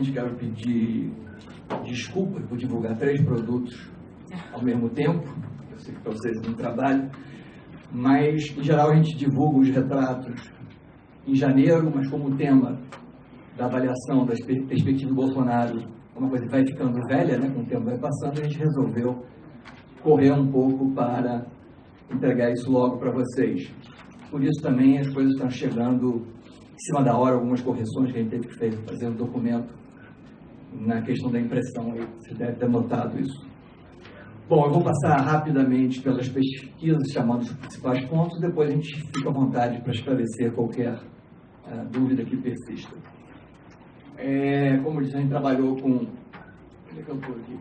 Quero pedir desculpas por divulgar 3 produtos ao mesmo tempo. Eu sei que para vocês é um trabalho, mas em geral a gente divulga os retratos em janeiro, mas como o tema da avaliação da perspectiva do Bolsonaro é uma coisa que vai ficando velha, né, com o tempo vai passando, a gente resolveu correr um pouco para entregar isso logo para vocês. Por isso também as coisas estão chegando em cima da hora, algumas correções que a gente teve que fazer no documento na questão da impressão, aí você deve ter notado isso. Bom, eu vou passar rapidamente pelas pesquisas, chamando os principais pontos, depois a gente fica à vontade para esclarecer qualquer dúvida que persista. Como eu disse, a gente trabalhou com... Onde é que eu estou aqui?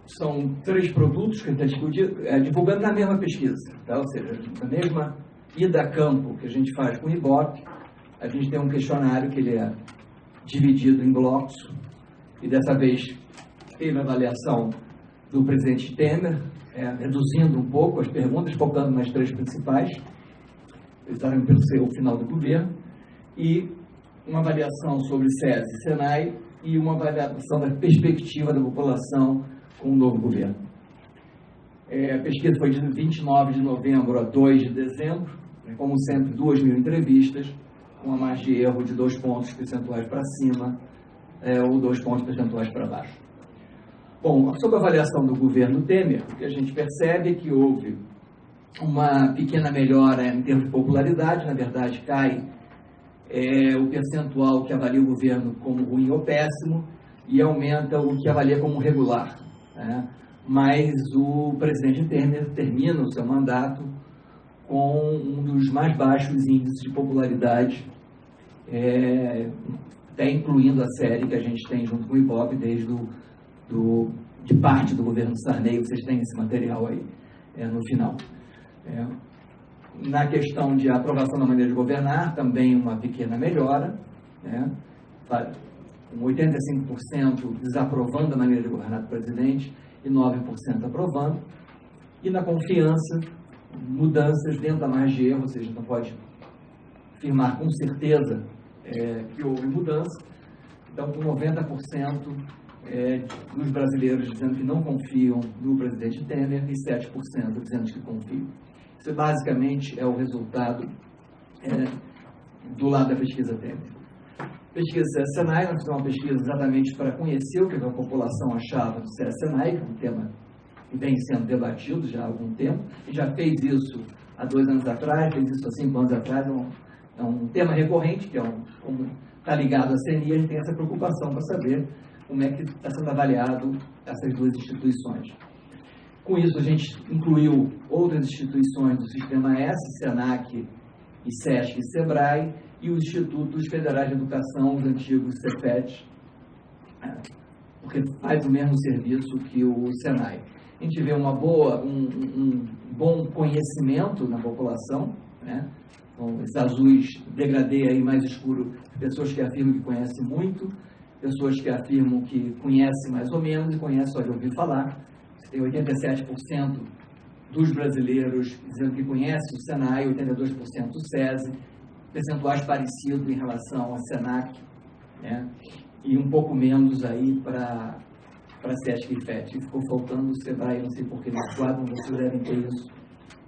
São 3 produtos que a gente está divulgando na mesma pesquisa, tá? Ou seja, na mesma ida a campo que a gente faz com o Ibope, a gente tem um questionário que ele é dividido em blocos, e dessa vez teve a avaliação do presidente Temer, reduzindo um pouco as perguntas, focando nas 3 principais, exatamente pelo ser o final do governo, e uma avaliação sobre SESI e SENAI, e uma avaliação da perspectiva da população com o novo governo. A pesquisa foi de 29 de novembro a 2 de dezembro, como sempre, 2.000 entrevistas, com uma margem de erro de 2 pontos percentuais para cima ou 2 pontos percentuais para baixo. Bom, sobre a avaliação do governo Temer, o que a gente percebe é que houve uma pequena melhora em termos de popularidade, na verdade cai o percentual que avalia o governo como ruim ou péssimo e aumenta o que avalia como regular, né? Mas o presidente Temer termina o seu mandato com um dos mais baixos índices de popularidade, até incluindo a série que a gente tem junto com o Ibope desde de parte do governo Sarney. Vocês têm esse material aí no final. Na questão de aprovação da maneira de governar, também uma pequena melhora, né? Com 85% desaprovando a maneira de governar do presidente e 9% aprovando. E na confiança, mudanças dentro da margem de erro, ou seja, não pode afirmar com certeza que houve mudança. Então, com 90% dos brasileiros dizendo que não confiam no presidente Temer e 7% dizendo que confiam. Isso basicamente é o resultado do lado da pesquisa Temer. Pesquisa SENAI, nós fizemos uma pesquisa exatamente para conhecer o que a população achava do SENAI, que é um tema que vem sendo debatido já há algum tempo, e já fez isso há 2 anos atrás, fez isso há 5 anos atrás. É um tema recorrente, que como está ligado à CNI, a gente tem essa preocupação para saber como é que está sendo avaliado essas 2 instituições. Com isso, a gente incluiu outras instituições do Sistema S, SENAC, e SESC e SEBRAE, e os Institutos Federais de Educação, os antigos CEPET, porque faz o mesmo serviço que o SENAI. A gente vê um bom conhecimento na população, né? Então, esses azuis degradê aí mais escuro, pessoas que afirmam que conhecem muito, pessoas que afirmam que conhecem mais ou menos e conhecem só de ouvir falar. Você tem 87% dos brasileiros dizendo que conhecem o SENAI, 82% do SESI, percentuais parecidos em relação ao SENAC, né? E um pouco menos aí para SESC e FET. Ficou faltando o SEBRAE, não sei porquê, no quadro, vocês devem ter isso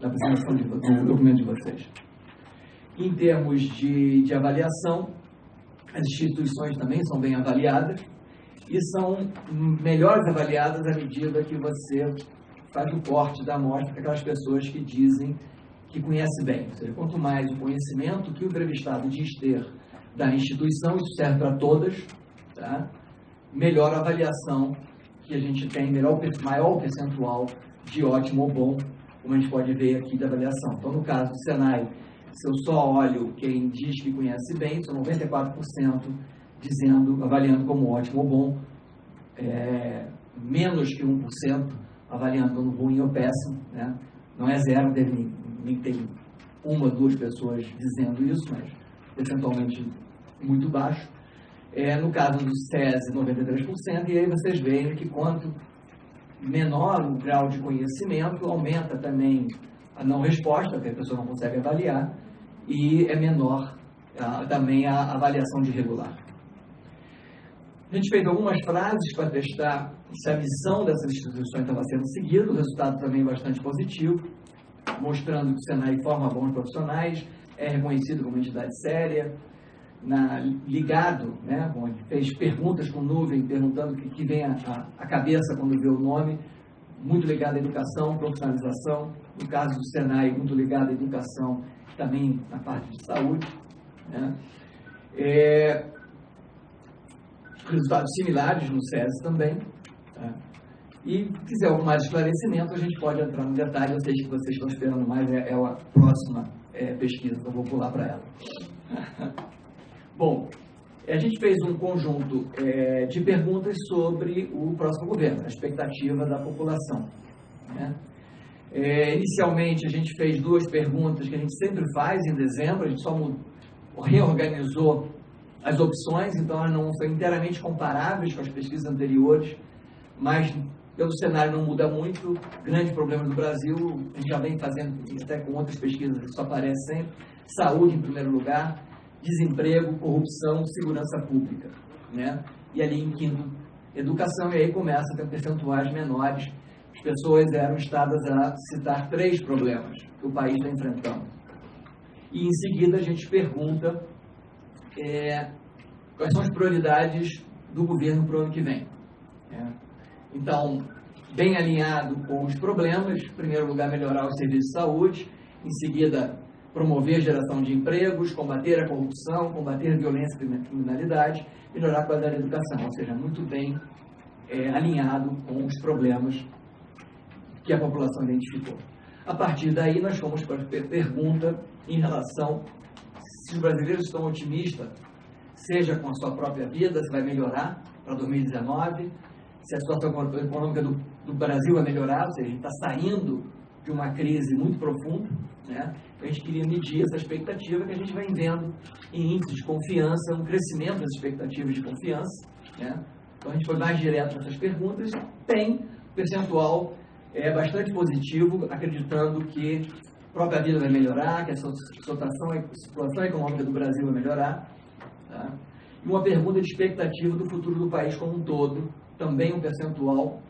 na apresentação do documento de vocês. Em termos de avaliação, as instituições também são bem avaliadas e são melhores avaliadas à medida que você faz o corte da amostra para aquelas pessoas que dizem que conhece bem. Ou seja, quanto mais o conhecimento que o entrevistado diz ter da instituição, isso serve para todas, tá? Melhor a avaliação que a gente tem, maior percentual de ótimo ou bom, como a gente pode ver aqui da avaliação. Então, no caso do SENAI, se eu só olho quem diz que conhece bem, são 94% avaliando como ótimo ou bom, menos que 1% avaliando como ruim ou péssimo, né? Não é zero, deve ter 1 ou 2 pessoas dizendo isso, mas percentualmente muito baixo. No caso do SESI, 93%, e aí vocês veem que quanto menor o grau de conhecimento, aumenta também a não resposta, porque a pessoa não consegue avaliar, e é menor também a avaliação de regular. A gente fez algumas frases para testar se a missão dessas instituições estava sendo seguida, o resultado também é bastante positivo, mostrando que o Senai forma bons profissionais, é reconhecido como entidade séria, ligado, né, fez perguntas com nuvem, perguntando o que vem à cabeça quando vê o nome, muito ligado à educação, profissionalização, no caso do Senai, muito ligado à educação, também na parte de saúde, né. Resultados similares no SESI também, tá? E se quiser algum mais esclarecimento, a gente pode entrar no detalhe. Eu sei que vocês estão esperando mais, é a próxima pesquisa, então vou pular para ela. Bom, a gente fez um conjunto de perguntas sobre o próximo governo, a expectativa da população, né? Inicialmente, a gente fez 2 perguntas que a gente sempre faz em dezembro, a gente só reorganizou as opções, então elas não são inteiramente comparáveis com as pesquisas anteriores, mas pelo cenário não muda muito. Grandes problemas do Brasil, a gente já vem fazendo até com outras pesquisas, isso aparece sempre: saúde em primeiro lugar, desemprego, corrupção, segurança pública, né? E ali em quinto, educação, e aí começa a ter percentuais menores. As pessoas eram estadas a citar 3 problemas que o país está enfrentando. E em seguida a gente pergunta quais são as prioridades do governo para o ano que vem. Então, bem alinhado com os problemas: em primeiro lugar, melhorar os serviços de saúde; em seguida, promover a geração de empregos, combater a corrupção, combater a violência e a criminalidade, melhorar a qualidade da educação, ou seja, muito bem alinhado com os problemas que a população identificou. A partir daí, nós fomos para a pergunta em relação se os brasileiros estão otimistas, seja com a sua própria vida, se vai melhorar para 2019, se a situação econômica do Brasil vai melhorar, ou seja, a gente está saindo de uma crise muito profunda, né? A gente queria medir essa expectativa que a gente vem vendo em índices de confiança, um crescimento das expectativas de confiança, né? Então a gente foi mais direto nessas perguntas, tem percentual bastante positivo, acreditando que a própria vida vai melhorar, que a situação econômica do Brasil vai melhorar, tá? E uma pergunta de expectativa do futuro do país como um todo, também um percentual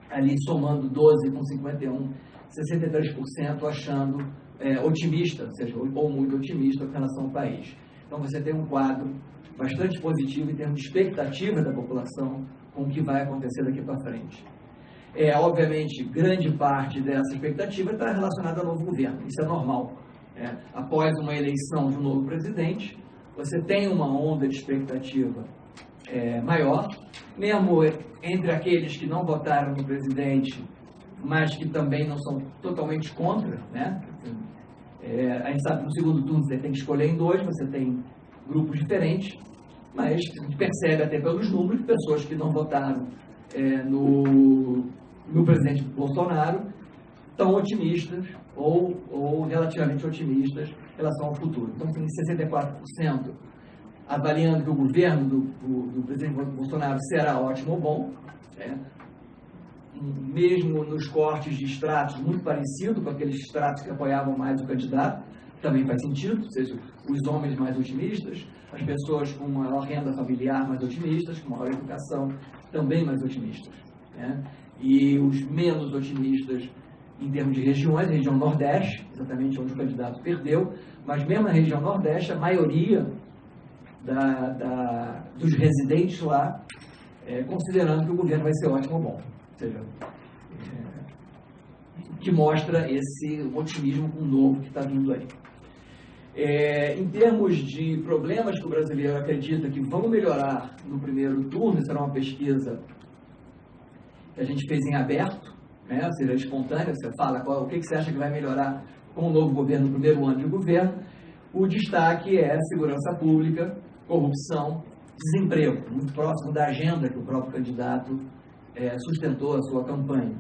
ali somando 12 com 51, 63% achando otimista, ou seja, ou muito otimista com relação ao país. Então você tem um quadro bastante positivo em termos de expectativa da população com o que vai acontecer daqui para frente. Obviamente, grande parte dessa expectativa está relacionada ao novo governo, isso é normal. Após uma eleição de um novo presidente, você tem uma onda de expectativa maior, mesmo entre aqueles que não votaram no presidente, mas que também não são totalmente contra, né? A gente sabe que no segundo turno você tem que escolher em 2, você tem grupos diferentes, mas a gente percebe até pelos números de pessoas que não votaram no presidente Bolsonaro tão otimistas ou relativamente otimistas em relação ao futuro. Então tem 64% avaliando que o governo do presidente Bolsonaro será ótimo ou bom, mesmo nos cortes de extratos muito parecido com aqueles extratos que apoiavam mais o candidato, também faz sentido, ou seja, os homens mais otimistas, as pessoas com maior renda familiar mais otimistas, com maior educação também mais otimistas, né? E os menos otimistas em termos de regiões, a região Nordeste, exatamente onde o candidato perdeu, mas mesmo na região Nordeste, a maioria dos residentes lá, considerando que o governo vai ser ótimo ou bom. Ou seja, que mostra esse otimismo com o novo que está vindo aí. Em termos de problemas que o brasileiro acredita que vão melhorar no primeiro turno, será uma pesquisa que a gente fez em aberto, né? Ou seja, espontânea, você fala o que você acha que vai melhorar com o novo governo, no primeiro ano de governo. O destaque é segurança pública, corrupção, desemprego, muito próximo da agenda que o próprio candidato sustentou a sua campanha,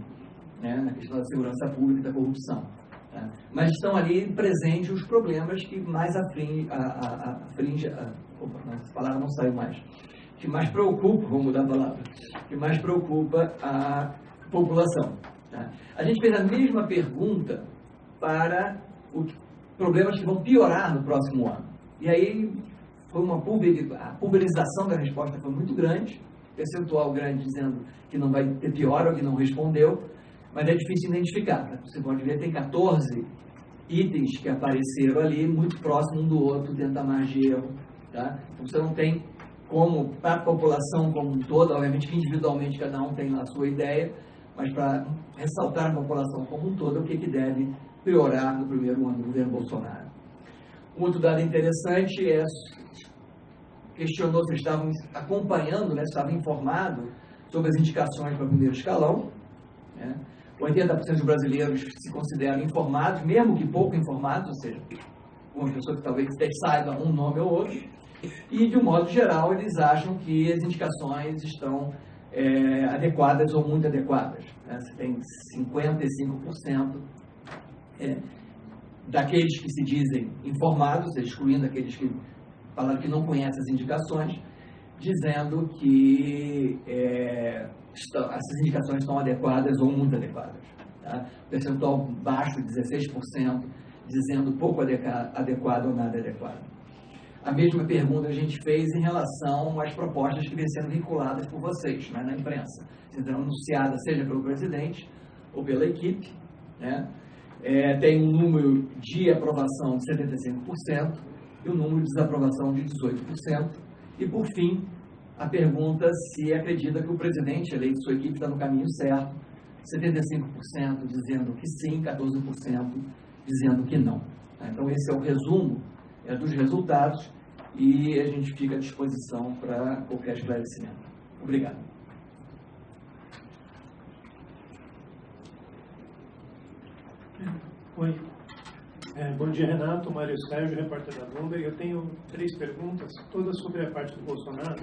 né, na questão da segurança pública e da corrupção. Tá? Mas estão ali presentes os problemas que mais opa, essa palavra não saiu mais. Que mais preocupa, vou mudar a palavra, que mais preocupa a população. Tá? A gente fez a mesma pergunta para os problemas que vão piorar no próximo ano. E aí foi a pulverização da resposta foi muito grande, percentual grande dizendo que não vai ter pior ou que não respondeu, mas é difícil identificar. Tá? Você pode ver, tem 14 itens que apareceram ali, muito próximo um do outro, dentro da margem de erro. Tá? Então você não tem como, para a população como um todo, obviamente que individualmente cada um tem lá a sua ideia, mas para ressaltar a população como um todo, o que deve piorar no primeiro ano do governo Bolsonaro. Um outro dado interessante é, questionou se estavam acompanhando, né, estavam informados sobre as indicações para o primeiro escalão. Né? 80% dos brasileiros se consideram informados, mesmo que pouco informados, ou seja, uma pessoa que talvez saiba um nome ou outro, e de um modo geral eles acham que as indicações estão adequadas ou muito adequadas. Né? Você tem 55% daqueles que se dizem informados, excluindo aqueles que falaram que não conhecem as indicações, dizendo que essas indicações estão adequadas ou muito adequadas. Tá? Percentual baixo, 16%, dizendo pouco adequado ou nada adequado. A mesma pergunta a gente fez em relação às propostas que vêm sendo vinculadas por vocês, né, na imprensa. Sendo anunciadas seja pelo presidente ou pela equipe. Né? Tem um número de aprovação de 75% e um número de desaprovação de 18%. E, por fim, a pergunta se acredita que o presidente eleito e sua equipe está no caminho certo, 75% dizendo que sim, 14% dizendo que não. Então, esse é o resumo dos resultados e a gente fica à disposição para qualquer esclarecimento. Obrigado. Oi. Bom dia, Renato. Mário Sérgio, repórter da Bloomberg. Eu tenho 3 perguntas, todas sobre a parte do Bolsonaro.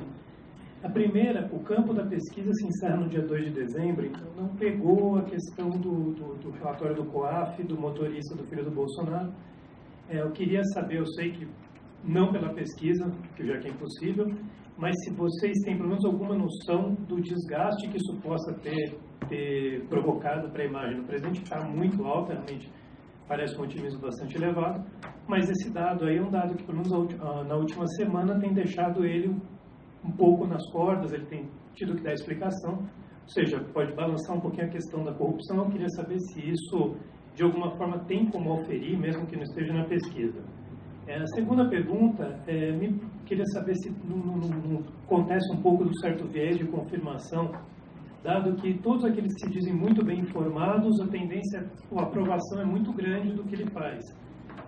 A primeira, o campo da pesquisa se encerra no dia 2 de dezembro, então não pegou a questão do relatório do COAF, do motorista do filho do Bolsonaro. Eu queria saber, eu sei que não pela pesquisa, que já que é impossível, mas se vocês têm pelo menos alguma noção do desgaste que isso possa ter provocado para a imagem do presidente, que está muito alta, realmente parece um otimismo bastante elevado, mas esse dado aí é um dado que, pelo menos na última semana, tem deixado ele um pouco nas cordas, ele tem tido que dar explicação, ou seja, pode balançar um pouquinho a questão da corrupção. Eu queria saber se isso, de alguma forma, tem como oferir, mesmo que não esteja na pesquisa. A segunda pergunta, queria saber se não acontece um pouco do certo viés de confirmação, dado que todos aqueles que se dizem muito bem informados, a tendência, a aprovação é muito grande do que ele faz.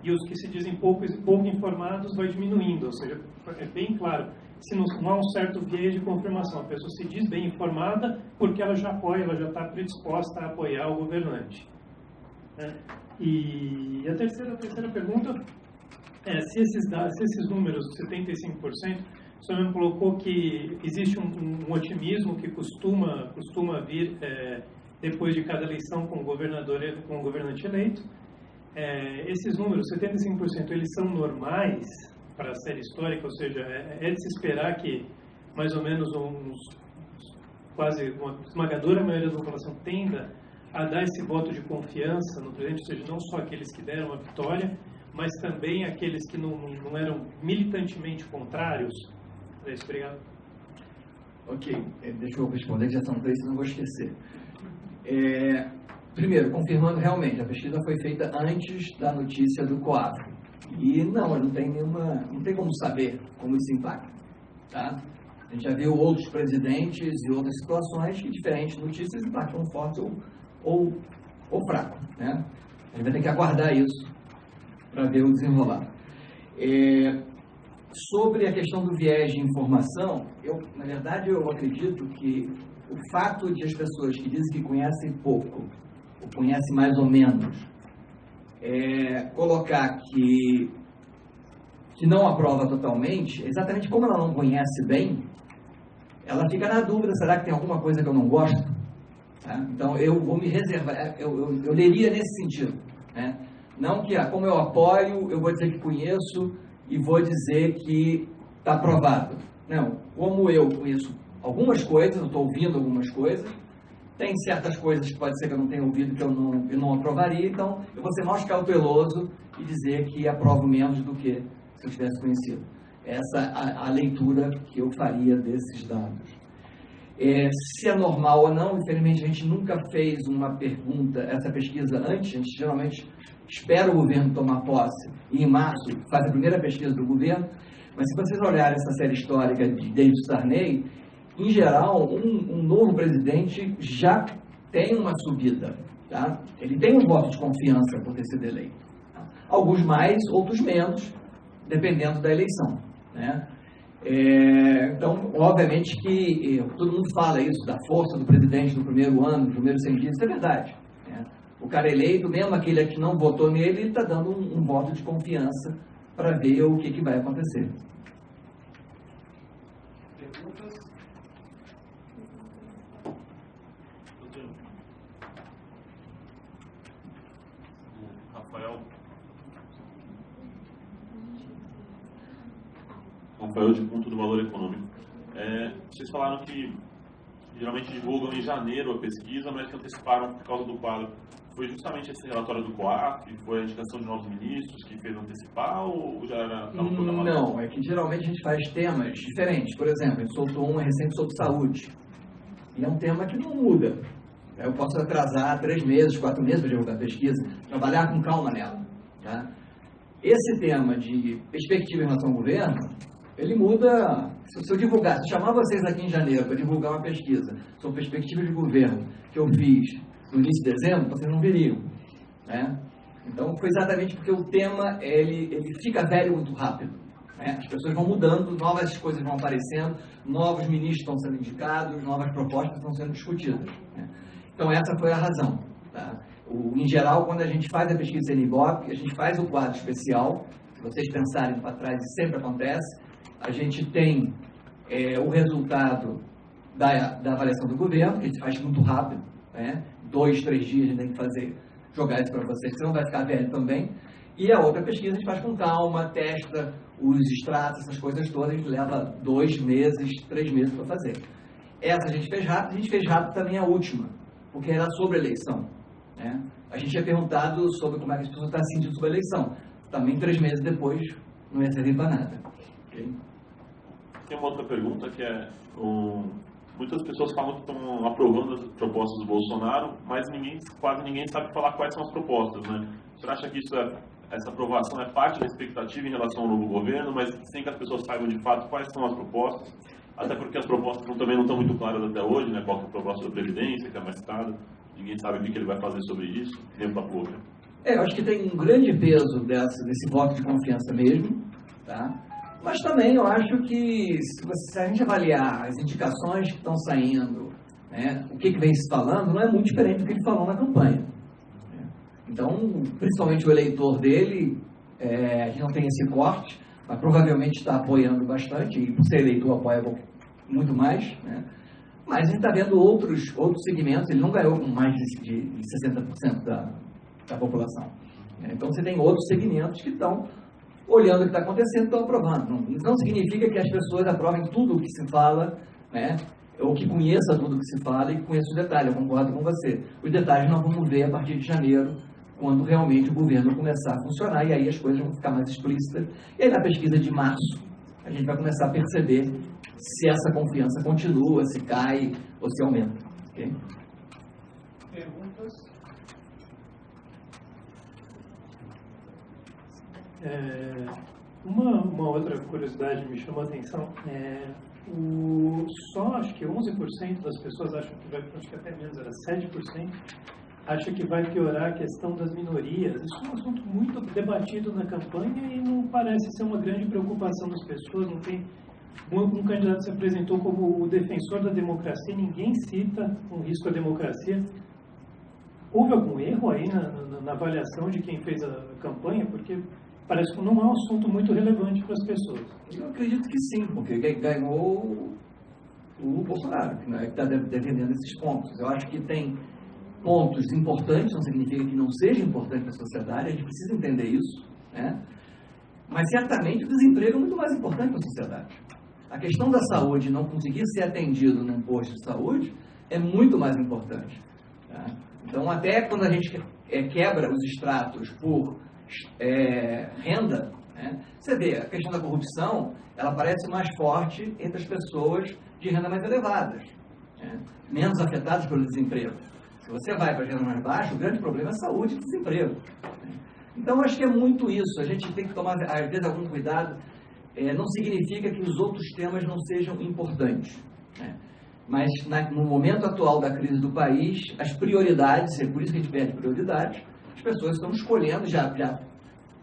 E os que se dizem pouco informados vai diminuindo, ou seja, é bem claro, se não há um certo viés de confirmação, a pessoa se diz bem informada porque ela já apoia, ela já está predisposta a apoiar o governante. E a terceira pergunta se esses números, 75%, o senhor me colocou que existe um otimismo que costuma vir depois de cada eleição com o governante eleito. Esses números, 75%, eles são normais para a série histórica, ou seja, é de se esperar que mais ou menos quase uma esmagadora maioria da população tenda a dar esse voto de confiança no presidente, ou seja, não só aqueles que deram a vitória, mas também aqueles que não eram militantemente contrários. É isso, obrigado. Ok, deixa eu responder, já são 3, não vou esquecer. Primeiro, confirmando realmente, a pesquisa foi feita antes da notícia do COAF. E não tem como saber como isso impacta. Tá? A gente já viu outros presidentes e outras situações que diferentes notícias impactam forte ou fraco. Né? A gente vai ter que aguardar isso para ver o desenrolar. Sobre a questão do viés de informação, na verdade, eu acredito que o fato de as pessoas que dizem que conhecem pouco, ou conhecem mais ou menos, colocar que não aprova totalmente, exatamente como ela não conhece bem, ela fica na dúvida, será que tem alguma coisa que eu não gosto? Tá? Então, eu vou me reservar, eu leria nesse sentido. Né? Não que, como eu apoio, eu vou dizer que conheço e vou dizer que está aprovado. Não, como eu conheço algumas coisas, eu estou ouvindo algumas coisas, tem certas coisas que pode ser que eu não tenha ouvido, que eu não aprovaria, então eu vou ser mais cauteloso e dizer que aprovo menos do que se eu tivesse conhecido. Essa é a leitura que eu faria desses dados. Se é normal ou não, infelizmente a gente nunca fez uma pergunta, essa pesquisa antes, a gente geralmente espera o governo tomar posse e em março faz a primeira pesquisa do governo, mas se vocês olharem essa série histórica de David Sarney, em geral, um novo presidente já tem uma subida, tá? Ele tem um voto de confiança por ter sido eleito. Tá? Alguns mais, outros menos, dependendo da eleição, né? Então, obviamente que todo mundo fala isso, da força do presidente no primeiro ano, nos primeiros 100 dias, isso é verdade. Né? O cara eleito, mesmo aquele que não votou nele, ele está dando um voto de confiança para ver o que vai acontecer. Perguntas? Rafael de Ponto do Valor Econômico. Vocês falaram que geralmente divulgam em janeiro a pesquisa, mas que anteciparam por causa do quadro. Foi justamente esse relatório do COAF, foi a indicação de novos ministros que fez antecipar ou já era programado? Não, é que geralmente a gente faz temas diferentes. Por exemplo, a gente soltou um recente sobre saúde. E é um tema que não muda. Eu posso atrasar 3 meses, 4 meses para divulgar a pesquisa, trabalhar com calma nela. Tá? Esse tema de perspectiva em relação ao governo, ele muda. Se eu divulgar, se eu chamar vocês aqui em janeiro para divulgar uma pesquisa sobre perspectiva de governo que eu fiz no início de dezembro, vocês não viriam, né? Então, foi exatamente porque o tema ele fica velho muito rápido, né? As pessoas vão mudando, novas coisas vão aparecendo, novos ministros estão sendo indicados, novas propostas estão sendo discutidas, né? Então, essa foi a razão, tá? Em geral, quando a gente faz a pesquisa CNIBOP, a gente faz o quadro especial. Se vocês pensarem para trás, isso sempre acontece. A gente tem o resultado da avaliação do governo, que a gente faz muito rápido, né? 2, 3 dias a gente tem que jogar isso para vocês, senão vai ficar velho também. E a outra pesquisa a gente faz com calma, testa os extratos, essas coisas todas, a gente leva 2 meses, 3 meses para fazer. Essa a gente fez rápido também a última, porque era sobre a eleição, né? A gente tinha perguntado sobre como é que as pessoas estão se sentindo sobre a eleição. Também 3 meses depois não ia servir para nada. Okay? Tem uma outra pergunta que muitas pessoas falam que estão aprovando as propostas do Bolsonaro, mas quase ninguém sabe falar quais são as propostas, né? Você acha que essa aprovação é parte da expectativa em relação ao novo governo, mas sem que as pessoas saibam de fato quais são as propostas? Até porque as propostas também não estão muito claras até hoje, né? Qual que é a proposta da Previdência, que é mais citada, ninguém sabe o que ele vai fazer sobre isso, nem para pouco. Eu acho que tem um grande peso desse voto de confiança mesmo, tá? Mas também eu acho que se a gente avaliar as indicações que estão saindo, né, o que vem se falando, não é muito diferente do que ele falou na campanha. Né? Então, principalmente o eleitor dele, a gente não tem esse corte, mas provavelmente está apoiando bastante, e por ser eleitor apoia muito mais, né? Mas a gente está vendo outros segmentos, ele não ganhou com mais de 60% da população. Né? Então você tem outros segmentos que estão olhando o que está acontecendo, estão aprovando. Não significa que as pessoas aprovem tudo o que se fala, né? Ou que conheça tudo o que se fala e que conheça os detalhes. Eu concordo com você. Os detalhes nós vamos ver a partir de janeiro, quando realmente o governo começar a funcionar, e aí as coisas vão ficar mais explícitas. E aí na pesquisa de março, a gente vai começar a perceber se essa confiança continua, se cai ou se aumenta. Okay? Perguntas? Uma outra curiosidade me chamou a atenção. Só acho que 11% das pessoas acham que vai, acho que até menos, era 7%, acha que vai piorar a questão das minorias. Isso é um assunto muito debatido na campanha e não parece ser uma grande preocupação das pessoas. Não tem um candidato se apresentou como o defensor da democracia, ninguém cita um risco à democracia. Houve algum erro aí na avaliação de quem fez a campanha? Porque parece que não é um assunto muito relevante para as pessoas. Eu acredito que sim, porque ganhou o Bolsonaro, que está defendendo esses pontos. Eu acho que tem pontos importantes, não significa que não seja importante para a sociedade, a gente precisa entender isso, né? Mas certamente o desemprego é muito mais importante para a sociedade. A questão da saúde, não conseguir ser atendido num posto de saúde, é muito mais importante. Tá? Então, até quando a gente quebra os estratos por renda, né, você vê, a questão da corrupção, ela parece mais forte entre as pessoas de renda mais elevadas, né, menos afetadas pelo desemprego. Se você vai para a renda mais baixa, o grande problema é saúde e desemprego. Né? Então, acho que é muito isso. A gente tem que tomar, às vezes, algum cuidado. Não significa que os outros temas não sejam importantes, né? Mas no momento atual da crise do país, as prioridades, é por isso que a gente perde prioridades, as pessoas estão escolhendo já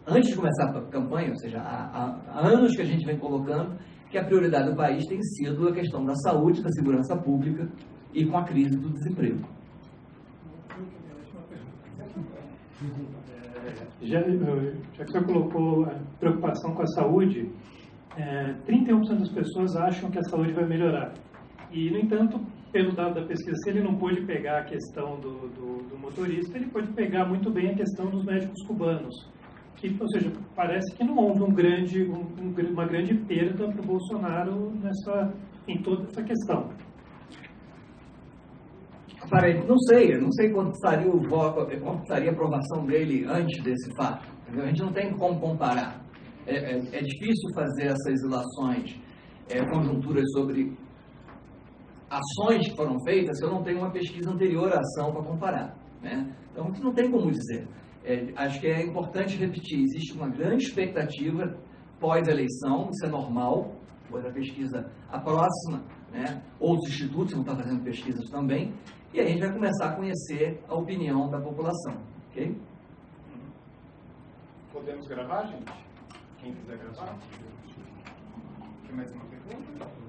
antes de começar a campanha, ou seja, há anos que a gente vem colocando que a prioridade do país tem sido a questão da saúde, da segurança pública e com a crise do desemprego. Já que o senhor colocou a preocupação com a saúde, 31% das pessoas acham que a saúde vai melhorar. E, no entanto, pelo dado da pesquisa, se ele não pôde pegar a questão do motorista, ele pode pegar muito bem a questão dos médicos cubanos. Ou seja, parece que não houve uma grande perda para o Bolsonaro em toda essa questão. Não sei quanto estaria o voto, quanto estaria a aprovação dele antes desse fato. Entendeu? A gente não tem como comparar. É difícil fazer essas ilações, conjunturas sobre ações que foram feitas se eu não tenho uma pesquisa anterior à ação para comparar, né? Então, não tem como dizer. Acho que é importante repetir, existe uma grande expectativa pós-eleição, isso é normal, pois a pesquisa, a próxima, né, outros institutos vão estar fazendo pesquisas também, e aí a gente vai começar a conhecer a opinião da população, ok? Podemos gravar, gente? Quem quiser gravar? Tem mais uma pergunta?